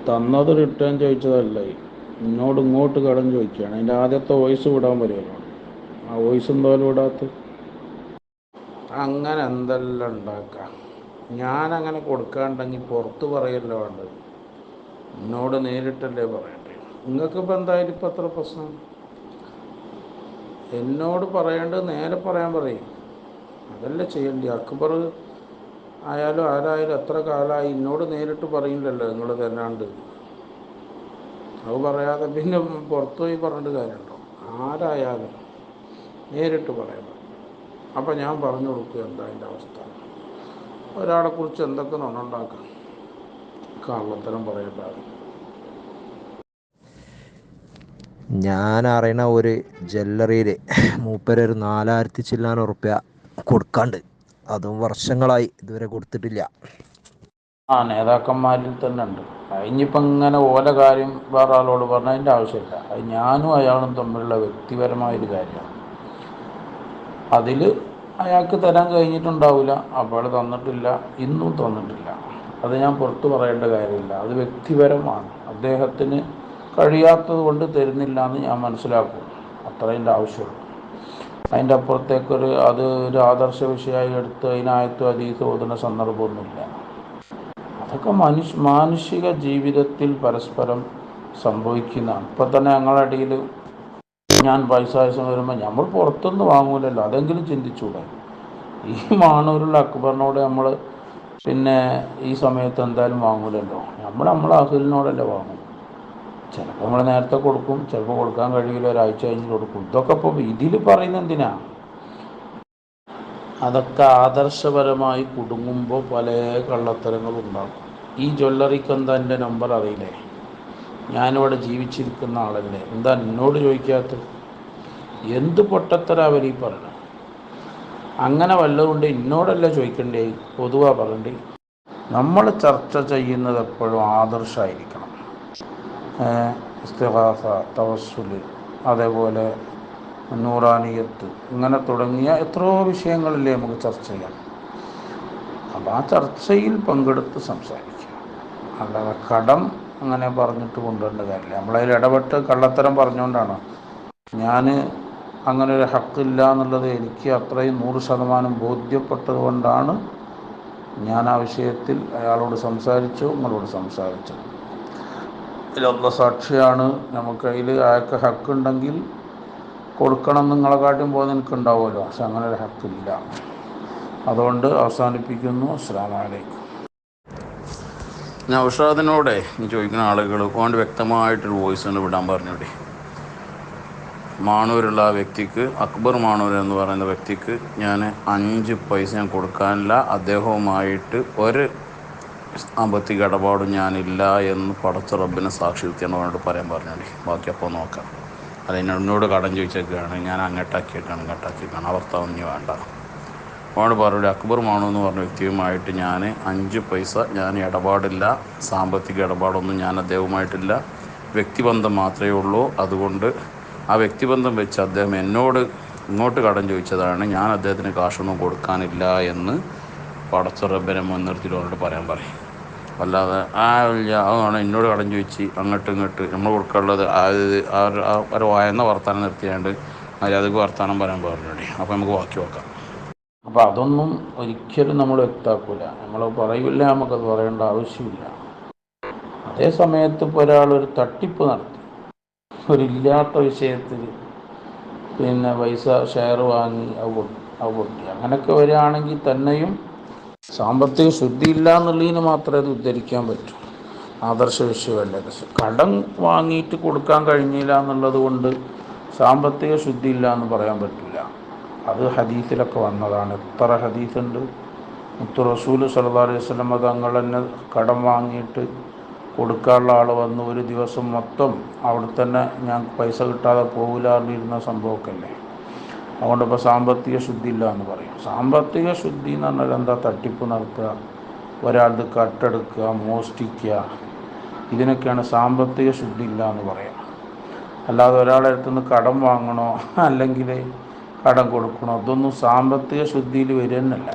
തന്നത് റിട്ടേൺ ചോദിച്ചതല്ല, എന്നോട് ഇങ്ങോട്ട് കടം ചോദിക്കുകയാണ്. അതിൻ്റെ ആദ്യത്തെ വോയിസ് വിടാൻ പറയുമല്ലോ, ആ വോയിസ് എന്തായാലും വിടാത്ത. അങ്ങനെ എന്തെല്ലാം ഉണ്ടാക്കാം. ഞാനങ്ങനെ കൊടുക്കാണ്ടെങ്കിൽ പുറത്ത് പറയല്ലോ വേണ്ടത്, എന്നോട് നേരിട്ടല്ലേ പറയണ്ടേ. നിങ്ങൾക്കിപ്പോൾ എന്തായാലും ഇപ്പം എത്ര പ്രശ്നം? എന്നോട് പറയേണ്ടത് നേരെ പറയാൻ പറയും, അതല്ലേ ചെയ്യണ്ടേ. അക്ബർ ആയാലും ആരായാലും എത്ര കാലമായി എന്നോട് നേരിട്ട് പറയില്ലല്ലോ നിങ്ങൾ തരാണ്ട്. അത് പറയാതെ പിന്നെ പുറത്തു പോയി പറഞ്ഞിട്ട് കാര്യമുണ്ടോ? ആരായാലും നേരിട്ട് പറയാം. അപ്പം ഞാൻ പറഞ്ഞു കൊടുക്കുക എന്താ അതിൻ്റെ അവസ്ഥ. ഒരാളെക്കുറിച്ച് എന്തൊക്കെ നുണുണ്ടാക്കാം, കള്ളത്തരം പറയണ്ടാകും. ഞാൻ അറിയണ ഒരു ജ്വല്ലറിയിൽ മൂപ്പര് ഒരു 4000 ചില്ലാനം ഉറുപ്പ്യ കൊടുക്കാണ്ട്, അതും വർഷങ്ങളായി ഇതുവരെ കൊടുത്തിട്ടില്ല. ആ നേതാക്കന്മാരിൽ തന്നെ ഉണ്ട്. അതിനിപ്പം ഇങ്ങനെ ഓല കാര്യം വേറെ ആളോട് പറഞ്ഞതിൻ്റെ ആവശ്യമില്ല. അത് ഞാനും അയാളും തമ്മിലുള്ള വ്യക്തിപരമായൊരു കാര്യമാണ്. അതിൽ അയാൾക്ക് തരാൻ കഴിഞ്ഞിട്ടുണ്ടാവില്ല, അപ്പോൾ തന്നിട്ടില്ല, ഇന്നും തന്നിട്ടില്ല. അത് ഞാൻ പുറത്ത് പറയേണ്ട കാര്യമില്ല, അത് വ്യക്തിപരമാണ്. അദ്ദേഹത്തിന് കഴിയാത്തത് കൊണ്ട് തരുന്നില്ല എന്ന് ഞാൻ മനസ്സിലാക്കും, അത്രേൻ്റെ ആവശ്യമുള്ളൂ. അതിൻ്റെ അപ്പുറത്തേക്കൊരു അത് ഒരു ആദർശ വിഷയമായി എടുത്ത് അതിനായത്തും ഹദീസ് ഓതുന്ന സന്ദർഭമൊന്നുമില്ല. അതൊക്കെ മാനുഷിക ജീവിതത്തിൽ പരസ്പരം സംഭവിക്കുന്നതാണ്. ഇപ്പം തന്നെ ഞങ്ങളുടെ ഇടയിൽ ഞാൻ പൈസ ആവശ്യം വരുമ്പോൾ നമ്മൾ പുറത്തുനിന്ന് വാങ്ങൂലല്ലോ, അതെങ്കിലും ചിന്തിച്ചൂടെ. ഈ മാണൂരുള്ള അക്ബറിനോട് നമ്മൾ പിന്നെ ഈ സമയത്ത് എന്തായാലും വാങ്ങൂലല്ലോ, നമ്മളെ അസുലിനോടല്ലേ വാങ്ങും. ചിലപ്പോൾ നമ്മൾ നേരത്തെ കൊടുക്കും, ചിലപ്പോൾ കൊടുക്കാൻ കഴിയില്ല, ഒരാഴ്ച കഴിഞ്ഞ് കൊടുക്കും. ഇതൊക്കെ ഇപ്പോൾ ഇതിൽ പറയുന്നത് എന്തിനാ? അതൊക്കെ ആദർശപരമായി കുടുങ്ങുമ്പോൾ പല കള്ളത്തരങ്ങളും ഉണ്ടാകും. ഈ ജ്വല്ലറിക്ക് എന്താ എൻ്റെ നമ്പർ അറിയില്ലേ? ഞാനിവിടെ ജീവിച്ചിരിക്കുന്ന ആളല്ലേ, എന്താ എന്നോട് ചോദിക്കാത്തത്? എന്ത് പൊട്ടത്തര അവരീ പറയണം. അങ്ങനെ വല്ലതുകൊണ്ട് എന്നോടല്ല ചോദിക്കണ്ടേ, പൊതുവാ പറയണ്ടേ. നമ്മൾ ചർച്ച ചെയ്യുന്നത് എപ്പോഴും ആദർശമായിരിക്കണം. ഇസ്തിഗാസ, തവസ്സുൽ, അതേപോലെ നൂറാനിയത്ത്, ഇങ്ങനെ തുടങ്ങിയ എത്രയോ വിഷയങ്ങളില്ലേ നമുക്ക് ചർച്ച ചെയ്യാം. അപ്പോൾ ആ ചർച്ചയിൽ പങ്കെടുത്ത് സംസാരിക്കുക, അല്ലാതെ കടം അങ്ങനെ പറഞ്ഞിട്ട് കൊണ്ടുവരേണ്ട കാര്യമില്ല. നമ്മളതിൽ ഇടപെട്ട് കള്ളത്തരം പറഞ്ഞുകൊണ്ടാണ്. ഞാൻ അങ്ങനെ ഒരു ഹക്കില്ല എന്നുള്ളത് എനിക്ക് അത്രയും 100% ബോധ്യപ്പെട്ടത് കൊണ്ടാണ് ഞാൻ ആ വിഷയത്തിൽ അയാളോട് സംസാരിച്ചു, നിങ്ങളോട് സംസാരിച്ചു. ഇതിലൊക്കെ സാക്ഷിയാണ്. നമുക്കതിൽ അയാൾക്ക് ഹക്കുണ്ടെങ്കിൽ കൊടുക്കണം. നിങ്ങളെക്കാട്ടും പോലെ എനിക്കുണ്ടാവുമല്ലോ, പക്ഷെ അങ്ങനെ ഒരു ഹക്കില്ല. അതുകൊണ്ട് അവസാനിപ്പിക്കുന്നു. അസ്സലാമു അലൈക്കും. ഞാൻ ഉഷാദിനോടെ ചോദിക്കുന്ന ആളുകൾ കൊണ്ട് വ്യക്തമായിട്ടൊരു വോയിസ് കൊണ്ട് വിടാൻ പറഞ്ഞോടെ. മാണൂരുള്ള ആ വ്യക്തിക്ക്, അക്ബർ മാണൂർ എന്ന് പറയുന്ന വ്യക്തിക്ക് ഞാൻ 5 പൈസ ഞാൻ കൊടുക്കാനില്ല, അദ്ദേഹവുമായിട്ട് ഒരു സാമ്പത്തിക ഇടപാടും ഞാനില്ല എന്ന് പടച്ച റബ്ബിനെ സാക്ഷി നിർത്തിയെന്ന് പറഞ്ഞിട്ട് പറയാൻ പറഞ്ഞോടി. ബാക്കി അപ്പോൾ നോക്കാം. അത് എന്നോട് കടം ചോദിച്ചൊക്കെയാണ്, ഞാൻ ഇങ്ങോട്ടാക്കിയിട്ടാണ് ഭർത്താവ് ഇനി വേണ്ട. അവനോട് പറഞ്ഞു, അക്ബർ മാണു എന്ന് പറഞ്ഞ വ്യക്തിയുമായിട്ട് ഞാൻ 5 പൈസ ഞാൻ ഇടപാടില്ല, സാമ്പത്തിക ഇടപാടൊന്നും ഞാൻ അദ്ദേഹവുമായിട്ടില്ല, വ്യക്തിബന്ധം മാത്രമേ ഉള്ളൂ. അതുകൊണ്ട് ആ വ്യക്തിബന്ധം വെച്ച് അദ്ദേഹം എന്നോട് ഇങ്ങോട്ട് കടം ചോദിച്ചതാണ്, ഞാൻ അദ്ദേഹത്തിന് കാശൊന്നും കൊടുക്കാനില്ല എന്ന് പടച്ച റബ്ബിനെ മുൻനിർത്തിയിട്ട് അവനോട് പറയാൻ പറയും. അല്ലാതെ അതാണ് എന്നോട് കടം ചോദിച്ച് അങ്ങോട്ട് നമ്മൾ കൊടുക്കാനുള്ളത് ഒരു വായന വർത്താനം നിർത്തിയാണ്ട് മര്യാദക്ക് വർത്താനം പറയാൻ പറഞ്ഞോടി. അപ്പോൾ നമുക്ക് ബാക്കി നോക്കാം. അപ്പോൾ അതൊന്നും ഒരിക്കലും നമ്മൾ വ്യക്തമാക്കില്ല, നമ്മൾ പറയില്ല, നമുക്കത് പറയേണ്ട ആവശ്യമില്ല. അതേ സമയത്ത് ഇപ്പോൾ ഒരാളൊരു തട്ടിപ്പ് നടത്തി ഒരില്ലാത്ത വിഷയത്തിൽ പിന്നെ പൈസ ഷെയർ വാങ്ങി അത് പൊട്ടി അങ്ങനെയൊക്കെ വരികയാണെങ്കിൽ തന്നെയും സാമ്പത്തിക ശുദ്ധിയില്ല എന്നുള്ളതിന് മാത്രമേ അത് ഉദ്ധരിക്കാൻ പറ്റൂ. ആദർശ വിഷയമല്ല. കടം വാങ്ങിയിട്ട് കൊടുക്കാൻ കഴിഞ്ഞില്ല എന്നുള്ളത് കൊണ്ട് സാമ്പത്തിക ശുദ്ധിയില്ല എന്ന് പറയാൻ പറ്റില്ല. അത് ഹദീസിലൊക്കെ വന്നതാണ്. എത്ര ഹദീസുണ്ട്. മുത്തു റസൂൽ സല്ലല്ലാഹു അലൈഹി വസല്ലം തങ്ങൾ തന്നെ കടം വാങ്ങിയിട്ട് കൊടുക്കാനുള്ള ആൾ വന്ന് ഒരു ദിവസം മൊത്തം അവിടെ തന്നെ ഞാൻ പൈസ കിട്ടാതെ പോകില്ലാതിരുന്ന സംഭവമൊക്കെ അല്ലേ. അതുകൊണ്ട് ഇപ്പോൾ സാമ്പത്തിക ശുദ്ധി ഇല്ല എന്ന് പറയും. സാമ്പത്തിക ശുദ്ധി എന്ന് പറഞ്ഞാൽ എന്താ? തട്ടിപ്പ് നടത്തുക, ഒരാൾക്ക് കട്ടെടുക്കുക, മോഷ്ടിക്കുക, ഇതിനൊക്കെയാണ് സാമ്പത്തിക ശുദ്ധി ഇല്ല എന്ന് പറയാം. അല്ലാതെ ഒരാളുടെ അടുത്തുനിന്ന് കടം വാങ്ങണോ അല്ലെങ്കിൽ കടം കൊടുക്കണോ, അതൊന്നും സാമ്പത്തിക ശുദ്ധിയിൽ വരുന്നല്ല.